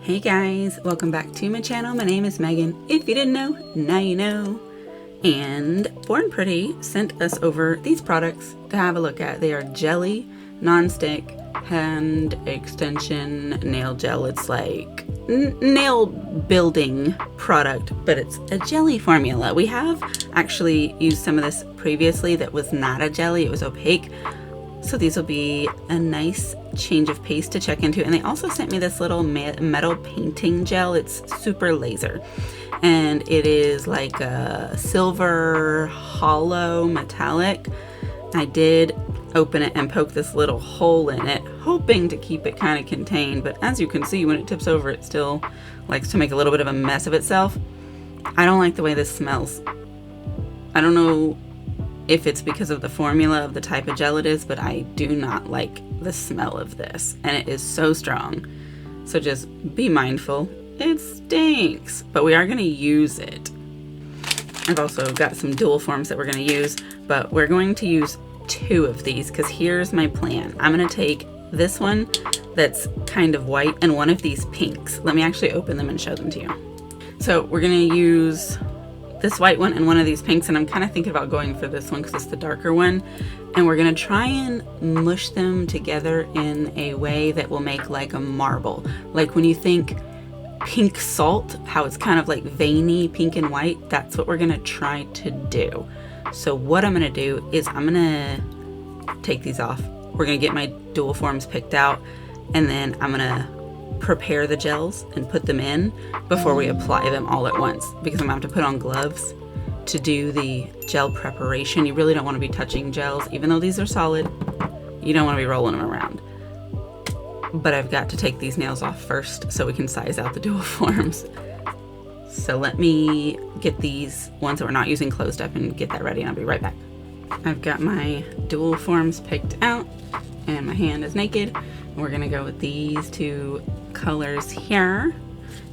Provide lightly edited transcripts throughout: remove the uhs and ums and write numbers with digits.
Hey guys, welcome back to my channel. My name is Megan. If you didn't know, now you know. And Born Pretty sent us over these products to have a look at. They are jelly, non-stick, hand extension nail gel. It's like nail building product, but it's a jelly formula. We have actually used some of this previously that was not a jelly, it was opaque. So these will be a nice change of pace to check into. And they also sent me this little metal painting gel. It's super laser. And it is like a silver hollow metallic. I did open it and poke this little hole in it, hoping to keep it kind of contained. But as you can see, when it tips over, it still likes to make a little bit of a mess of itself. I don't like the way this smells. I don't know if it's because of the formula of the type of gel it is, but I do not like the smell of this, and it is so strong. So just be mindful. It stinks, but we are going to use it. I've also got some dual forms that we're going to use, but we're going to use 2 of these because here's my plan. I'm going to take this one that's kind of white and one of these pinks. Let me actually open them and show them to you. So we're going to use this white one and one of these pinks, and I'm kind of thinking about going for this one because it's the darker one. And we're gonna try and mush them together in a way that will make like a marble. Like when you think pink salt, how it's kind of like veiny pink and white, that's what we're gonna try to do. So what I'm gonna do is I'm gonna take these off. We're gonna get my dual forms picked out, and then I'm gonna prepare the gels and put them in before we apply them all at once, because I'm gonna have to put on gloves to do the gel preparation. You really don't want to be touching gels, even though these are solid. You don't want to be rolling them around. But I've got to take these nails off first so we can size out the dual forms. So let me get these ones that we're not using closed up and get that ready, and I'll be right back. I've got my dual forms picked out and my hand is naked. We're gonna go with these 2 colors here.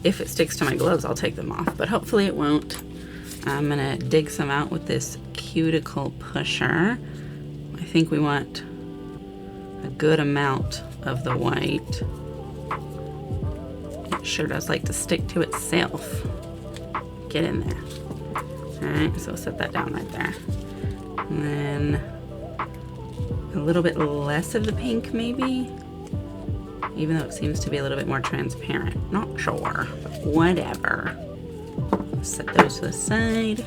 If it sticks to my gloves, I'll take them off, but hopefully it won't. I'm gonna dig some out with this cuticle pusher. I think we want a good amount of the white. It sure does like to stick to itself. Get in there. All right, so we'll set that down right there. And then a little bit less of the pink maybe, even though it seems to be a little bit more transparent. Not sure, but whatever. Set those to the side.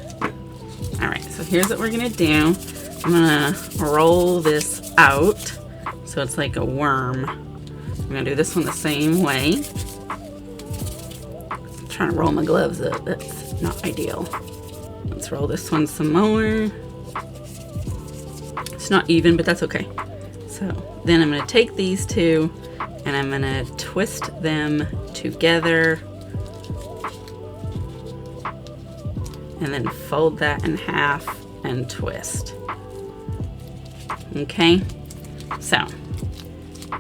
All right, so here's what we're gonna do. I'm gonna roll this out so it's like a worm. I'm gonna do this one the same way. I'm trying to roll my gloves up, that's not ideal. Let's roll this one some more. It's not even, but that's okay. So then I'm gonna take these 2 and I'm gonna twist them together and then fold that in half and twist. Okay, so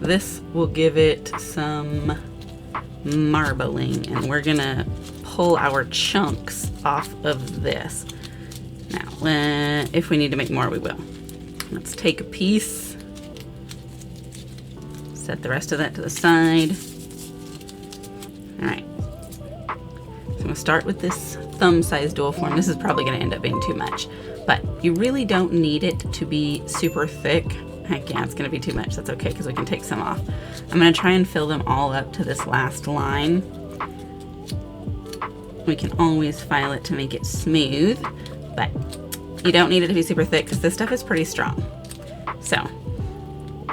this will give it some marbling, and we're gonna pull our chunks off of this. Now, if we need to make more, we will. Let's take a piece, set the rest of that to the side. All right. So I'm gonna start with this thumb size dual form. This is probably gonna end up being too much, but you really don't need it to be super thick. Heck yeah, it's gonna be too much. That's okay, because we can take some off. I'm gonna try and fill them all up to this last line. We can always file it to make it smooth, but you don't need it to be super thick because this stuff is pretty strong. So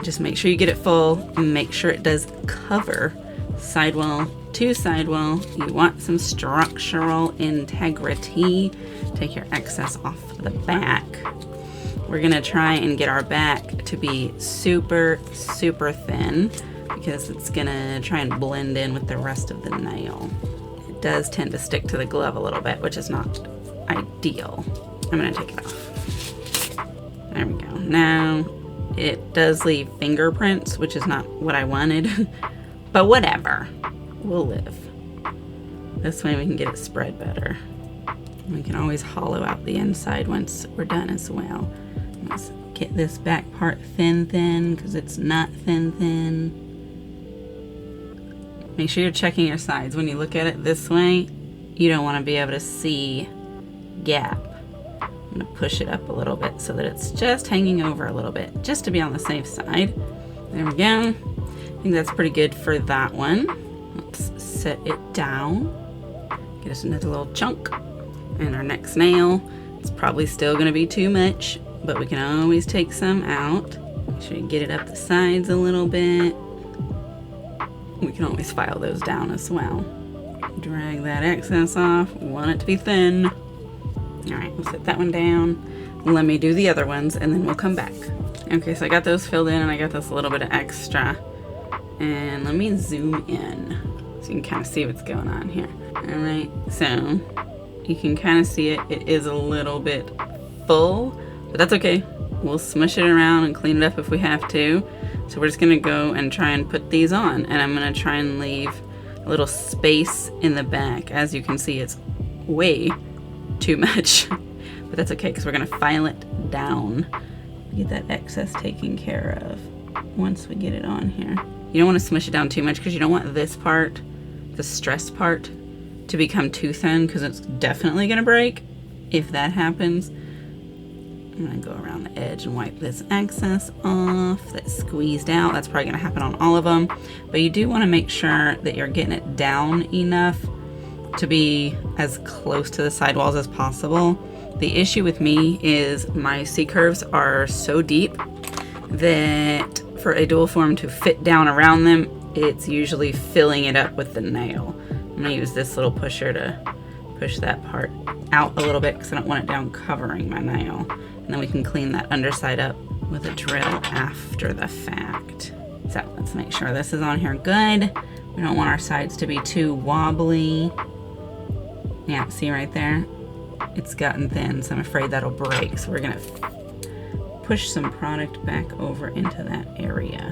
just make sure you get it full, and make sure it does cover sidewall to sidewall. You want some structural integrity. Take your excess off the back. We're gonna try and get our back to be super, super thin because it's gonna try and blend in with the rest of the nail. It does tend to stick to the glove a little bit, which is not ideal. I'm gonna take it off. There we go. Now, it does leave fingerprints, which is not what I wanted, but whatever. We'll live. This way we can get it spread better. We can always hollow out the inside once we're done as well. Let's get this back part thin because it's not thin. Make sure you're checking your sides. When you look at it this way, you don't want to be able to see gap. I'm going to push it up a little bit so that it's just hanging over a little bit, just to be on the safe side. There we go. I think that's pretty good for that one. Let's set it down. Get us another little chunk. And our next nail, it's probably still going to be too much, but we can always take some out. Make sure you get it up the sides a little bit. We can always file those down as well. Drag that excess off. We want it to be thin. Alright, we'll set that one down. Let me do the other ones and then we'll come back. Okay, so I got those filled in and I got this little bit of extra. And let me zoom in so you can kind of see what's going on here. Alright, so you can kind of see it. It is a little bit full, but that's okay. We'll smush it around and clean it up if we have to. So we're just gonna go and try and put these on, and I'm gonna try and leave a little space in the back. As you can see, it's way too much, but that's okay because we're gonna file it down. Get that excess taken care of once we get it on here. You don't want to smush it down too much because you don't want this part, the stress part, to become too thin because it's definitely gonna break if that happens. I'm gonna go around the edge and wipe this excess off that's squeezed out. That's probably gonna happen on all of them, but you do want to make sure that you're getting it down enough to be as close to the sidewalls as possible. The issue with me is my C-curves are so deep that for a dual form to fit down around them, it's usually filling it up with the nail. I'm gonna use this little pusher to push that part out a little bit because I don't want it down covering my nail. And then we can clean that underside up with a drill after the fact. So let's make sure this is on here good. We don't want our sides to be too wobbly. Yeah, see right there? It's gotten thin, so I'm afraid that'll break. So we're gonna push some product back over into that area.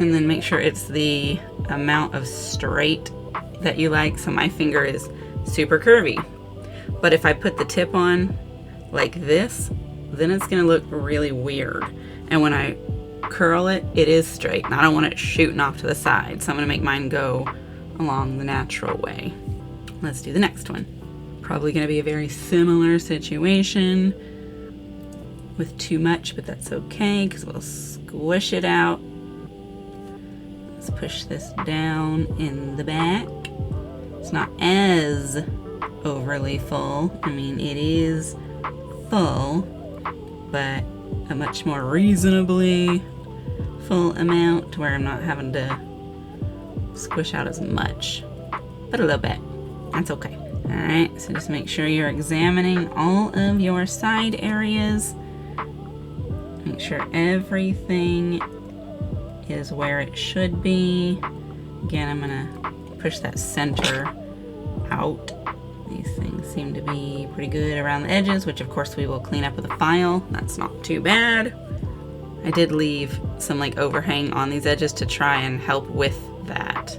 And then make sure it's the amount of straight that you like. So my finger is super curvy. But if I put the tip on like this, then it's gonna look really weird. And when I curl it, it is straight. And I don't want it shooting off to the side. So I'm gonna make mine go along the natural way. Let's do the next one. Probably gonna be a very similar situation with too much, but that's okay because we'll squish it out. Let's push this down in the back. It's not as overly full. I mean, it is full, but a much more reasonably full amount to where I'm not having to squish out as much, but a little bit. That's okay. All right, so just make sure you're examining all of your side areas. Make sure everything is where it should be. Again, I'm gonna push that center out. These things seem to be pretty good around the edges, which of course we will clean up with a file. That's not too bad. I did leave some like overhang on these edges to try and help with that.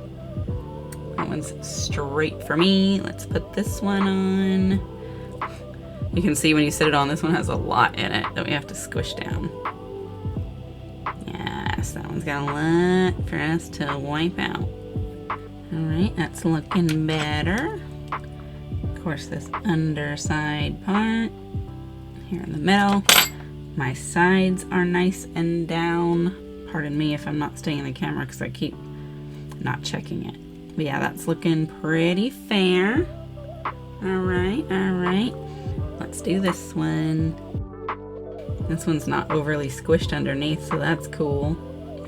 That one's straight for me. Let's put this one on. You can see when you set it on, this one has a lot in it that we have to squish down. Yes, that one's got a lot for us to wipe out. All right, that's looking better. Of course, this underside part here in the middle. My sides are nice and down. Pardon me if I'm not staying in the camera because I keep not checking it. But yeah, that's looking pretty fair. All right, all right. Let's do this one. This one's not overly squished underneath, so that's cool.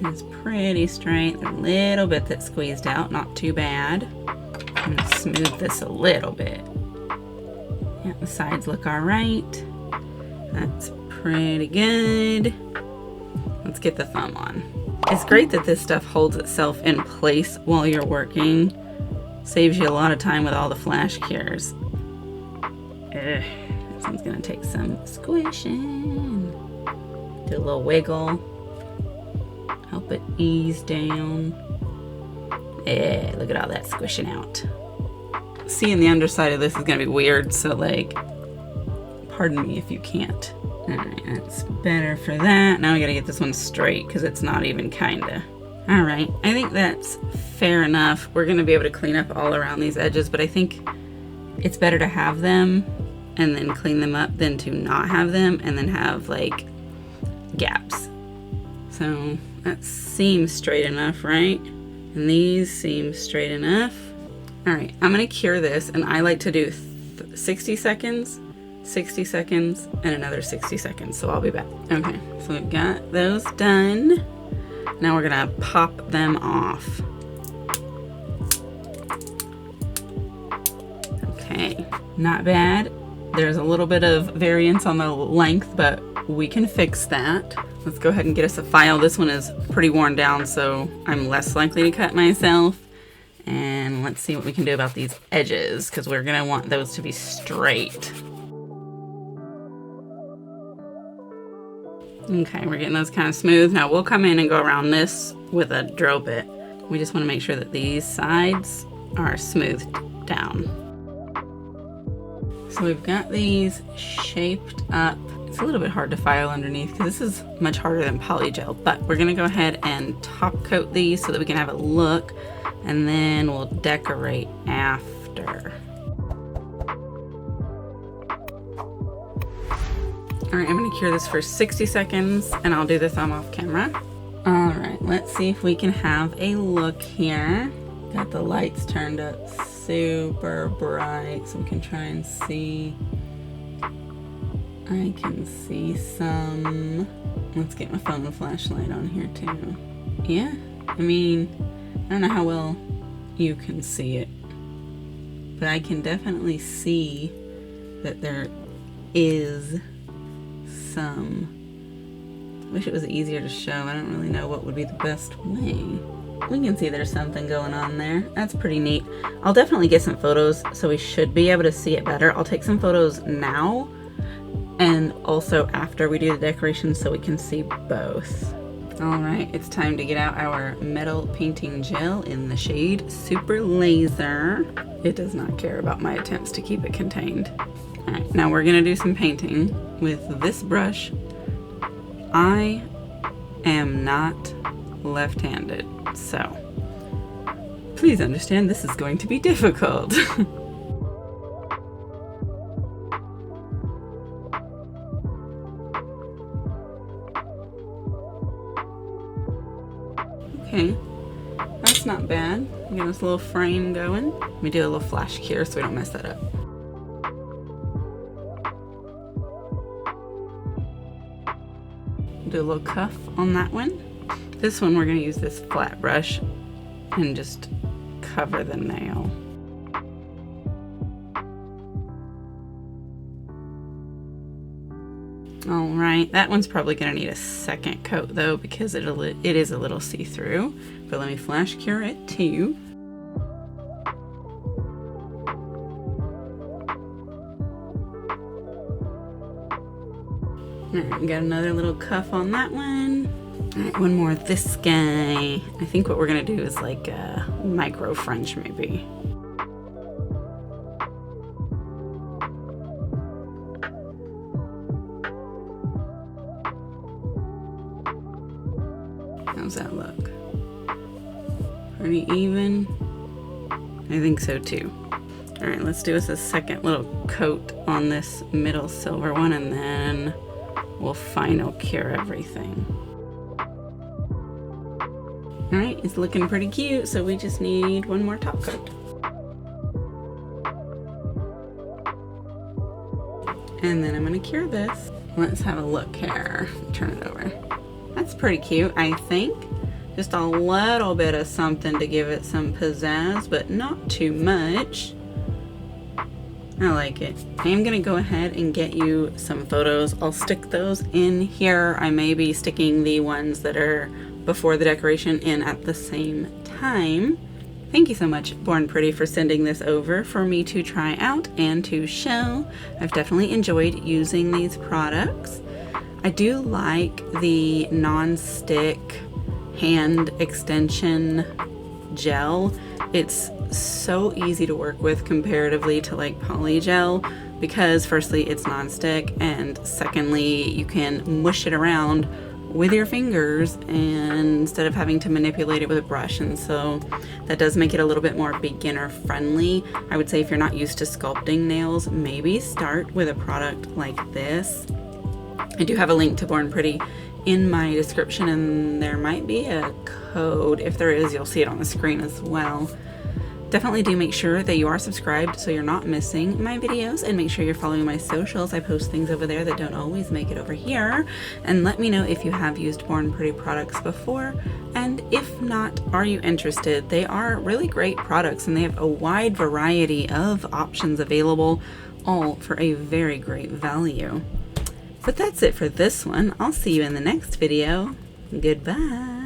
It's pretty straight. A little bit that's squeezed out, not too bad. I'm gonna smooth this a little bit. Yeah, the sides look all right. That's pretty good. Let's get the thumb on. It's great that this stuff holds itself in place while you're working. Saves you a lot of time with all the flash cures. This one's gonna take some squishing. Do a little wiggle. Help it ease down. Yeah, look at all that squishing out. Seeing the underside of this is gonna be weird, so like, pardon me if you can't. All right, that's better for that. Now we gotta get this one straight because it's not even kinda. All right, I think that's fair enough. We're gonna be able to clean up all around these edges, but I think it's better to have them and then clean them up than to not have them and then have like gaps. So that seems straight enough, right? And these seem straight enough. All right, I'm gonna cure this, and I like to do 60 seconds, 60 seconds, and another 60 seconds, so I'll be back. Okay, so we've got those done. Now we're gonna pop them off. Okay, not bad. There's a little bit of variance on the length, but we can fix that. Let's go ahead and get us a file. This one is pretty worn down, so I'm less likely to cut myself. And let's see what we can do about these edges, because we're gonna want those to be straight. Okay, we're getting those kind of smooth. Now we'll come in and go around this with a drill bit. We just want to make sure that these sides are smoothed down. So we've got these shaped up. It's a little bit hard to file underneath because this is much harder than polygel, but we're gonna go ahead and top coat these so that we can have a look, and then we'll decorate after. All right, I'm gonna cure this for 60 seconds and I'll do the thumb off camera. All right, let's see if we can have a look here. Got the lights turned up super bright so we can try and see. I can see some. Let's get my phone flashlight on here too. Yeah, I mean, I don't know how well you can see it, but I can definitely see that there is some. I wish it was easier to show. I don't really know what would be the best way. We can see there's something going on there. That's pretty neat. I'll definitely get some photos so we should be able to see it better. I'll take some photos now and also after we do the decoration so we can see both. All right, it's time to get out our metal painting gel in the shade Super Laser. It does not care about my attempts to keep it contained. All right, now we're gonna do some painting with this brush. I am not left-handed, so please understand this is going to be difficult. Okay, that's not bad. We got this little frame going. Let me do a little flash cure so we don't mess that up. Do a little cuff on that one. This one we're going to use this flat brush and just cover the nail. All right, that one's probably going to need a second coat though because it is a little see-through, but let me flash cure it too. All right, we got another little cuff on that one. All right, one more this guy. I think what we're gonna do is like a micro French maybe. How's that look? Pretty even? I think so too. All right, let's do us a second little coat on this middle silver one and then we'll final cure everything. All right, it's looking pretty cute, so we just need one more top coat. And then I'm gonna cure this. Let's have a look here. Turn it over. That's pretty cute, I think. Just a little bit of something to give it some pizzazz, but not too much. I like it. I am gonna go ahead and get you some photos. I'll stick those in here. I may be sticking the ones that are before the decoration in at the same time. Thank you so much, Born Pretty, for sending this over for me to try out and to show. I've definitely enjoyed using these products. I do like the non-stick hand extension gel. It's so easy to work with comparatively to like polygel because firstly it's non-stick and secondly you can mush it around with your fingers and instead of having to manipulate it with a brush, and so that does make it a little bit more beginner friendly. I would say if you're not used to sculpting nails, maybe start with a product like this. I do have a link to Born Pretty in my description, and there might be a code. If there is, you'll see it on the screen as well. Definitely do make sure that you are subscribed so you're not missing my videos, and make sure you're following my socials. I post things over there that don't always make it over here. And let me know if you have used Born Pretty products before, and if not, are you interested? They are really great products and they have a wide variety of options available, all for a very great value. But that's it for this one. I'll see you in the next video. Goodbye.